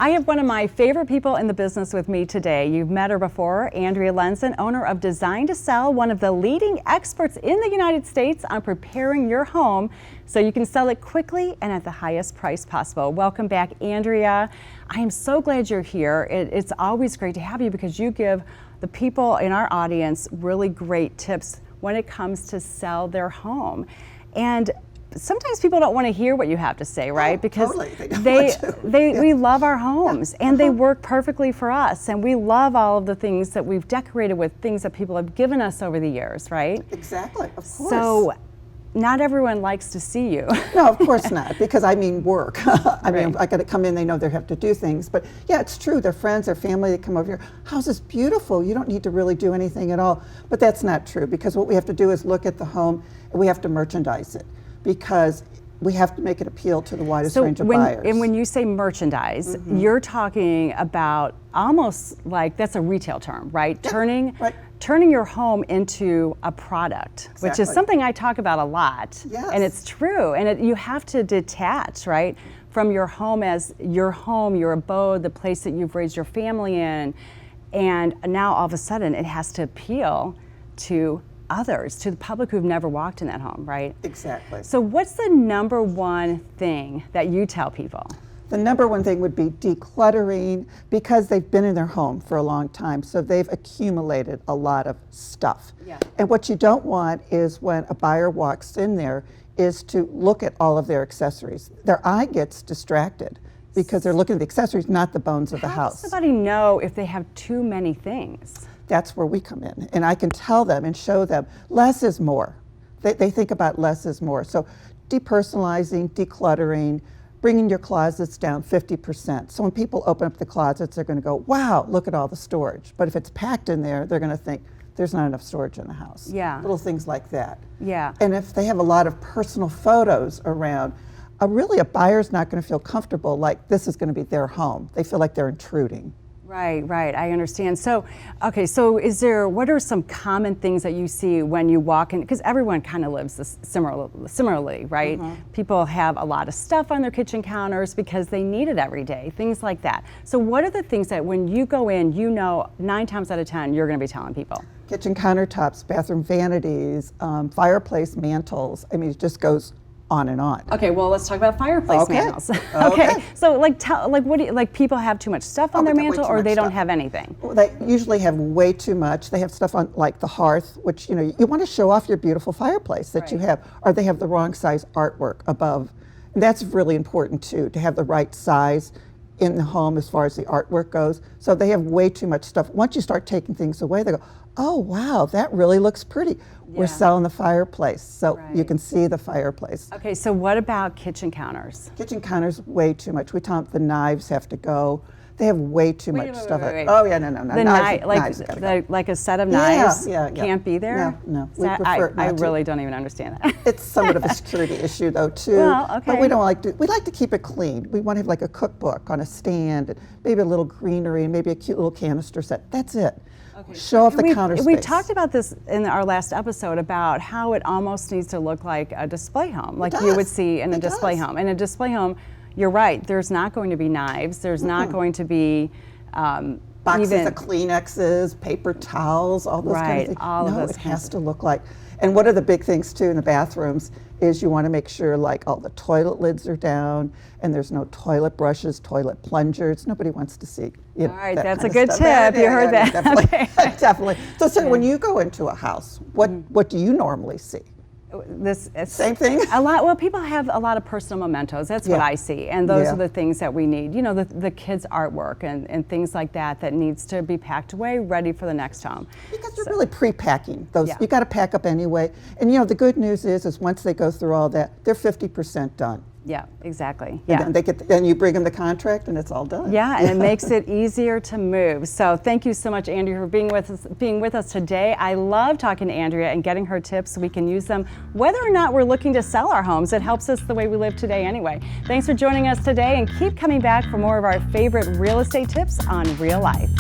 I have one of my favorite people in the business with me today. You've met her before, Andrea Lenzen, owner of Design to Sell, one of the leading experts in the United States on preparing your home so you can sell it quickly and at the highest price possible. Welcome back, Andrea. I am so glad you're here. It's always great to have you because you give the people in our audience really great tips when it comes to sell their home. And sometimes people don't want to hear what you have to say, right? Because totally. we love our homes and they work perfectly for us, and we love all of the things that we've decorated with, things that people have given us over the years, right? Exactly, of course. So not everyone likes to see you. No, of course not, because I mean work. I mean, I got to come in, they know they have to do things. But yeah, it's true, their friends, their family, they come over here, house is beautiful, you don't need to really do anything at all. But that's not true, because what we have to do is look at the home and we have to merchandise it, because we have to make it appeal to the widest range of buyers. And when you say merchandise, you're talking about almost like, that's a retail term, right? Yeah, Turning your home into a product, which is something I talk about a lot. Yes. And it's true. And you have to detach, right, from your home as your home, your abode, the place that you've raised your family in. And now all of a sudden it has to appeal to others, to the public who've never walked in that home, right? Exactly. So what's the number one thing that you tell people? The number one thing would be decluttering, because they've been in their home for a long time, so they've accumulated a lot of stuff. Yeah. And what you don't want is when a buyer walks in there is to look at all of their accessories. Their eye gets distracted because they're looking at the accessories, not the bones of the house. How does somebody know if they have too many things? That's where we come in, and I can tell them and show them less is more. They think about less is more. So depersonalizing, decluttering, bringing your closets down 50%. So when people open up the closets, they're going to go, wow, look at all the storage. But if it's packed in there, they're going to think there's not enough storage in the house. Yeah. Little things like that. Yeah. And if they have a lot of personal photos around, really a buyer's not going to feel comfortable like this is going to be their home. They feel like they're intruding. Right, I understand. So, okay, so what are some common things that you see when you walk in? Because everyone kind of lives this similarly, right? People have a lot of stuff on their kitchen counters because they need it every day, things like that. So what are the things that when you go in, you know 9 times out of 10, you're going to be telling people? Kitchen countertops, bathroom vanities, fireplace mantles. I mean, it just goes on and on. Okay, well, let's talk about fireplace mantles. Okay, so what do you, people have too much stuff on their mantle, or they don't have anything? Well, they usually have way too much. They have stuff on like the hearth, which you want to show off your beautiful fireplace that you have, or they have the wrong size artwork above. And that's really important too, to have the right size in the home as far as the artwork goes. So they have way too much stuff. Once you start taking things away, they go, oh wow, that really looks pretty. We're selling the fireplace, so you can see the fireplace. Okay, so what about kitchen counters? Kitchen counters, way too much. We tell them the knives have to go. They have way too much stuff. Wait. Oh yeah, no. The knives like a set of knives yeah. can't be there? No. We prefer I really don't even understand that. It's somewhat of a security issue though too. Well, okay. But we don't we like to keep it clean. We want to have like a cookbook on a stand, and maybe a little greenery, and maybe a cute little canister set. That's it. Okay. Show off the counter space. We talked about this in our last episode about how it almost needs to look like a display home, like you would see in a display home. In a display home, you're right, there's not going to be knives, there's not going to be boxes of Kleenexes, paper towels, all those kind of things. No, it has to look like. And one of the big things too in the bathrooms is you want to make sure like all the toilet lids are down and there's no toilet brushes, toilet plungers. Nobody wants to see. All right, that's a good tip. You heard that. Definitely. Definitely. So when you go into a house, what do you normally see? Same thing? Well, people have a lot of personal mementos. That's what I see. And those are the things that we need. The kids' artwork and things like that needs to be packed away, ready for the next home. Because you're really pre-packing those. You got to pack up anyway. And the good news is once they go through all that, they're 50% done. Yeah, exactly. And then you bring them the contract and it's all done. Yeah, and it makes it easier to move. So thank you so much, Andrea, for being with us today. I love talking to Andrea and getting her tips so we can use them whether or not we're looking to sell our homes. It helps us the way we live today anyway. Thanks for joining us today, and keep coming back for more of our favorite real estate tips on Real Life.